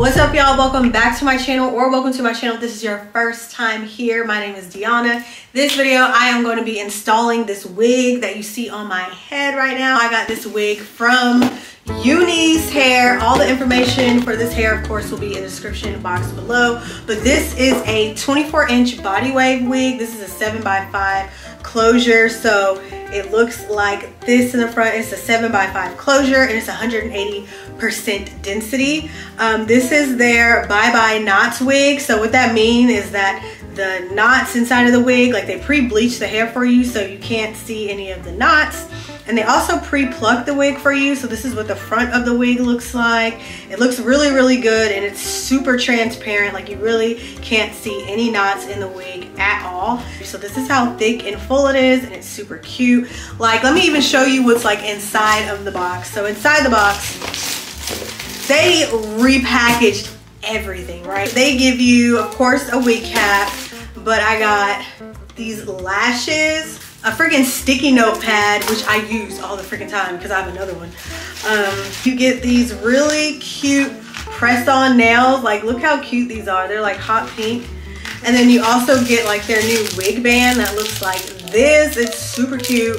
What's up, y'all? Welcome back to my channel, or welcome to my channel if this is your first time here. My name is Diona. This video I am going to be installing this wig that you see on my head right now. I got this wig from Unice hair. All the information for this hair, of course, will be in the description box below. But this is a 24-inch body wave wig. This is a 7x5 closure, so it looks like this in the front. It's a 7x5 closure and it's 180% density. This is their bye-bye knots wig. So what that means is that the knots inside of the wig, like they pre-bleach the hair for you so you can't see any of the knots. And they also pre-pluck the wig for you. So this is what the front of the wig looks like. It looks really, really good, and it's super transparent. Like you really can't see any knots in the wig at all. So this is how thick and full it is, and it's super cute. Like, let me even show you what's like inside of the box. So inside the box, they repackaged everything, right? They give you, of course, a wig cap, but I got these lashes, a freaking sticky notepad, which I use all the freaking time because I have another one. You get these really cute press-on nails. Like, look how cute these are. They're like hot pink. And then you also get like their new wig band that looks like this. It's super cute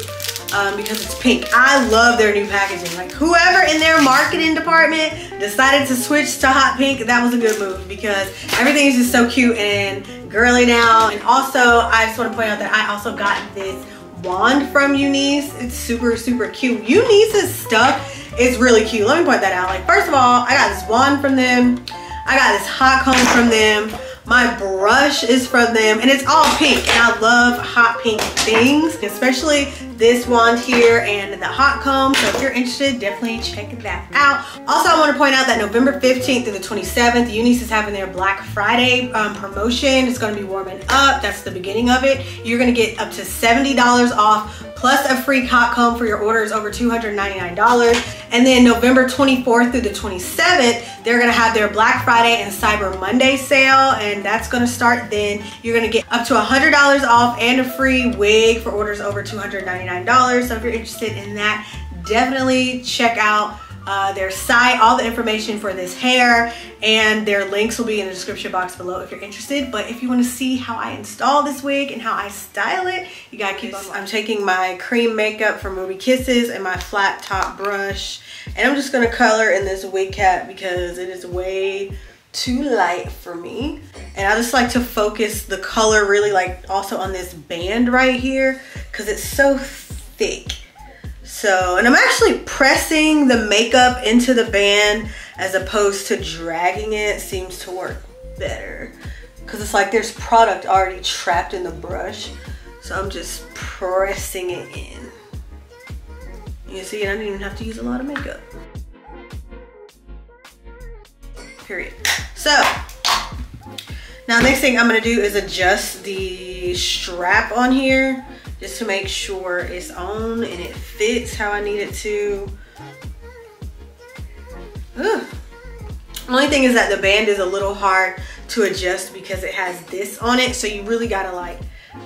because it's pink. I love their new packaging. Like, whoever in their marketing department decided to switch to hot pink, that was a good move because everything is just so cute and girly now. And also, I just want to point out that I also got this wand from Unice. It's super, super cute. Unice's stuff is really cute. Let me point that out. Like, first of all, I got this wand from them. I got this hot comb from them. My brush is from them, and it's all pink, and I love hot pink things, especially this wand here and the hot comb. So if you're interested, definitely check that out. Also, I want to point out that November 15th through the 27th, Unice is having their Black Friday promotion. It's going to be warming up. That's the beginning of it. You're going to get up to $70 off plus a free hot comb for your orders over $299. And then November 24th through the 27th, they're going to have their Black Friday and Cyber Monday sale, and that's going to start then. You're going to get up to $100 off and a free wig for orders over $299. So if you're interested in that, definitely check out their site. All the information for this hair and their links will be in the description box below if you're interested. But if you want to see how I install this wig and how I style it, you gotta keep on watching. I'm taking my cream makeup from Ruby Kisses and my flat top brush, and I'm just gonna color in this wig cap because it is way too light for me. And I just like to focus the color really like also on this band right here because it's so thick. So, and I'm actually pressing the makeup into the band as opposed to dragging it. Seems to work better because it's like there's product already trapped in the brush. So I'm just pressing it in. You see, and I didn't even have to use a lot of makeup. Period. So, now next thing I'm gonna do is adjust the strap on here just to make sure it's on and it fits how I need it to. Ugh. Only thing is that the band is a little hard to adjust because it has this on it, so you really gotta like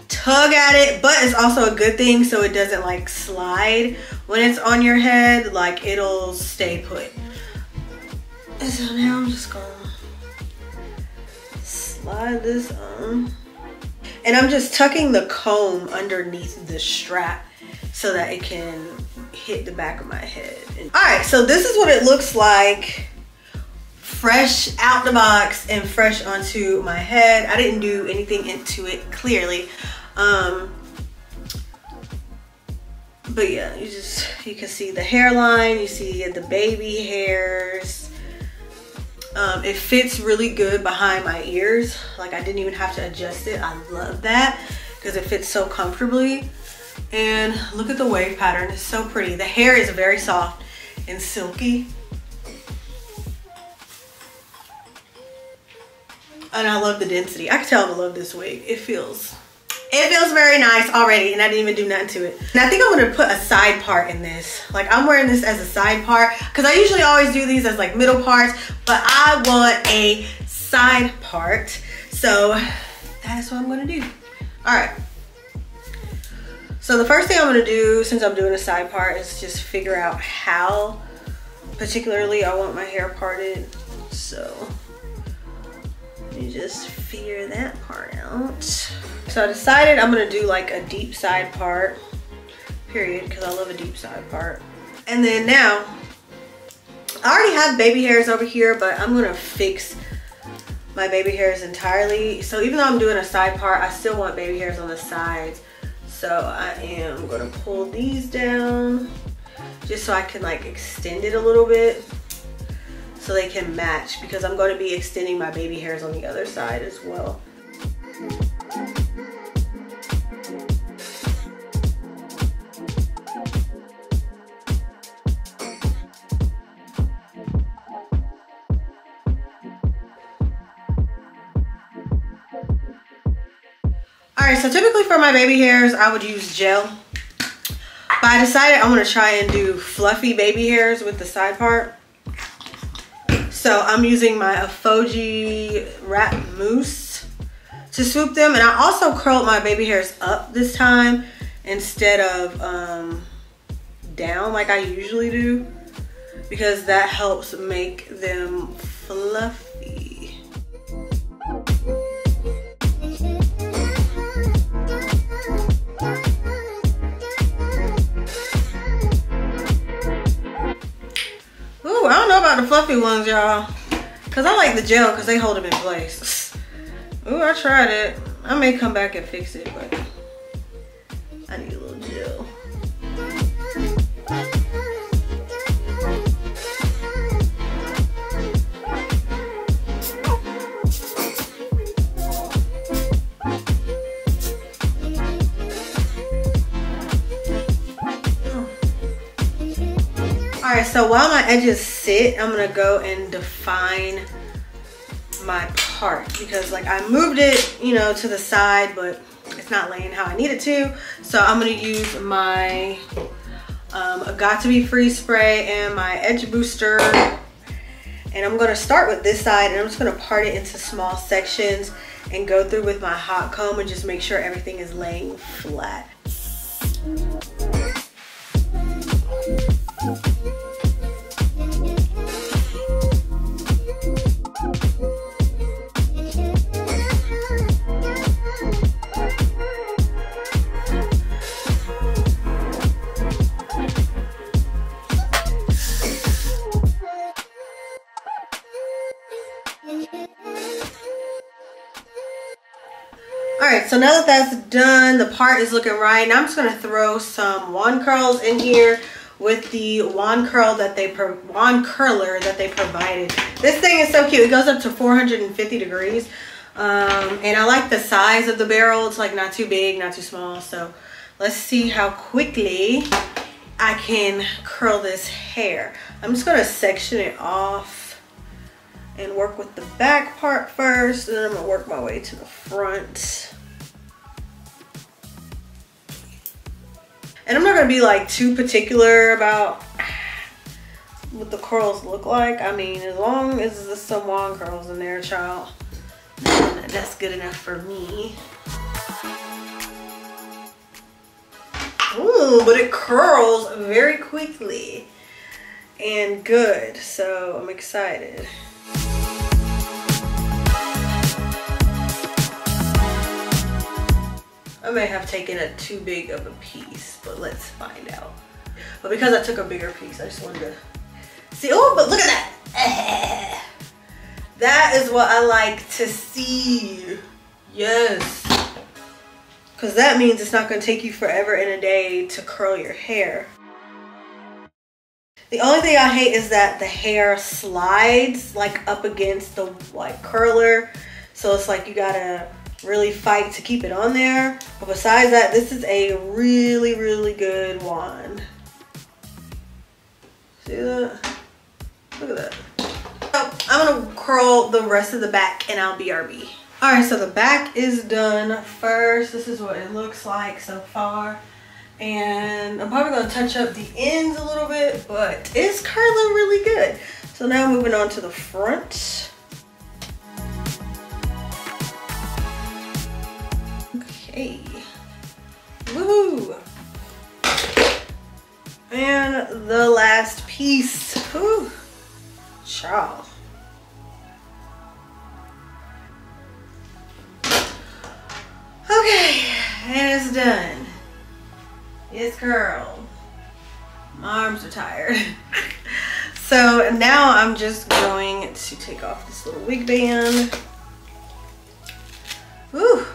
tug at it, but it's also a good thing so it doesn't like slide when it's on your head. Like, it'll stay put. And so now I'm just gonna slide this on. And I'm just tucking the comb underneath the strap so that it can hit the back of my head. All right, so this is what it looks like fresh out the box and fresh onto my head. I didn't do anything into it, clearly. But yeah, you can see the hairline, you see the baby hairs. It fits really good behind my ears. Like, I didn't even have to adjust it. I love that because it fits so comfortably. And look at the wave pattern. It's so pretty. The hair is very soft and silky. And I love the density. I can tell I love this wig. It feels very nice already, and I didn't even do nothing to it. And I think I'm gonna put a side part in this. Like, I'm wearing this as a side part because I usually always do these as like middle parts, but I want a side part. So that is what I'm gonna do. All right. So the first thing I'm gonna do, since I'm doing a side part, is just figure out how particularly I want my hair parted. So me just figure that part out. So I decided I'm gonna do like a deep side part, period, because I love a deep side part. And then now, I already have baby hairs over here, but I'm gonna fix my baby hairs entirely. So even though I'm doing a side part, I still want baby hairs on the sides. So I am gonna pull these down just so I can like extend it a little bit so they can match, because I'm going to be extending my baby hairs on the other side as well. Alright, so typically for my baby hairs, I would use gel. But I decided I'm going to try and do fluffy baby hairs with the side part. So I'm using my Afoji Wrap Mousse to swoop them. And I also curled my baby hairs up this time instead of down like I usually do, because that helps make them fluffy. Ooh, I don't know about the fluffy ones, y'all, because I like the gel because they hold them in place. Ooh, I tried it. I may come back and fix it, but I need a little gel. Alright, so while my edges sit, I'm gonna go and define my part, because like I moved it, you know, to the side, but it's not laying how I need it to. So I'm gonna use my Got to Be Free spray and my edge booster, and I'm gonna start with this side, and I'm just gonna part it into small sections and go through with my hot comb and just make sure everything is laying flat. Alright, so now that that's done, the part is looking right. Now I'm just going to throw some wand curls in here with the wand curler that they provided. This thing is so cute. It goes up to 450 degrees. And I like the size of the barrel. It's like not too big, not too small. So let's see how quickly I can curl this hair. I'm just going to section it off and work with the back part first, and then I'm gonna work my way to the front. And I'm not gonna be like too particular about what the curls look like. I mean, as long as there's some wand curls in there, child, that's good enough for me. Ooh, but it curls very quickly and good, so I'm excited. I may have taken a too big of a piece, but let's find out. But because I took a bigger piece, I just wanted to see. Oh, but look at that. That is what I like to see. Yes. Because that means it's not going to take you forever in a day to curl your hair. The only thing I hate is that the hair slides like up against the like curler. So it's like you gotta really fight to keep it on there. But besides that, this is a really, really good wand. See that? Look at that. So I'm gonna curl the rest of the back and I'll BRB. All right, so the back is done first. This is what it looks like so far. And I'm probably gonna touch up the ends a little bit, but it's curling really good. So now moving on to the front. Okay, woohoo! And the last piece, whew, child. done. Yes, girl. My arms are tired. So now I'm just going to take off this little wig band. Woo!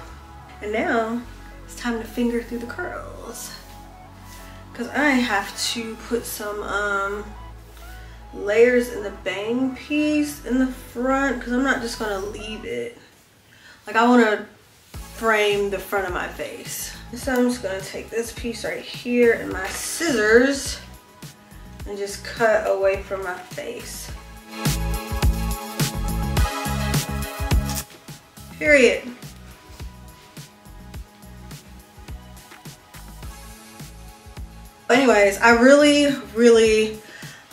And now it's time to finger through the curls. Because I have to put some layers in the bang piece in the front, because I'm not just gonna leave it. Like, I want to frame the front of my face. So I'm just gonna take this piece right here and my scissors and just cut away from my face. Period. Anyways, I really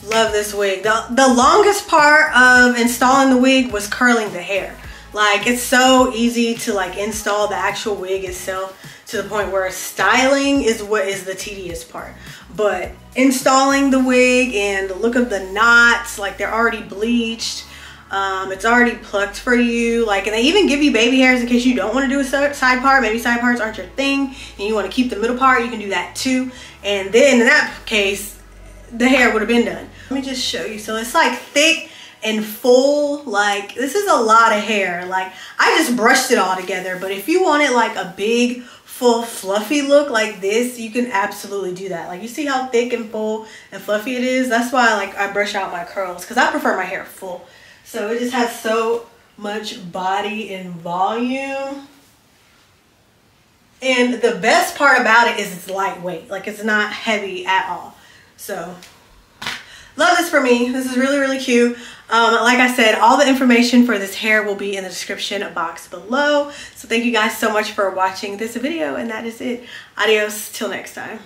love this wig. The longest part of installing the wig was curling the hair. Like, it's so easy to like install the actual wig itself, to the point where styling is what is the tedious part. But installing the wig and the look of the knots, like they're already bleached. It's already plucked for you. Like, and they even give you baby hairs in case you don't want to do a side part. Maybe side parts aren't your thing and you want to keep the middle part. You can do that too. And then in that case, the hair would have been done. Let me just show you. So it's like thick and full. Like, this is a lot of hair. Like, I just brushed it all together. But if you wanted like a big, full, fluffy look like this, you can absolutely do that. Like, you see how thick and full and fluffy it is? That's why like I brush out my curls, because I prefer my hair full. So it just has so much body and volume. And the best part about it is it's lightweight. Like, it's not heavy at all. So love this for me. This is really cute. Like I said, all the information for this hair will be in the description box below. So thank you guys so much for watching this video, and that is it. Adios till next time.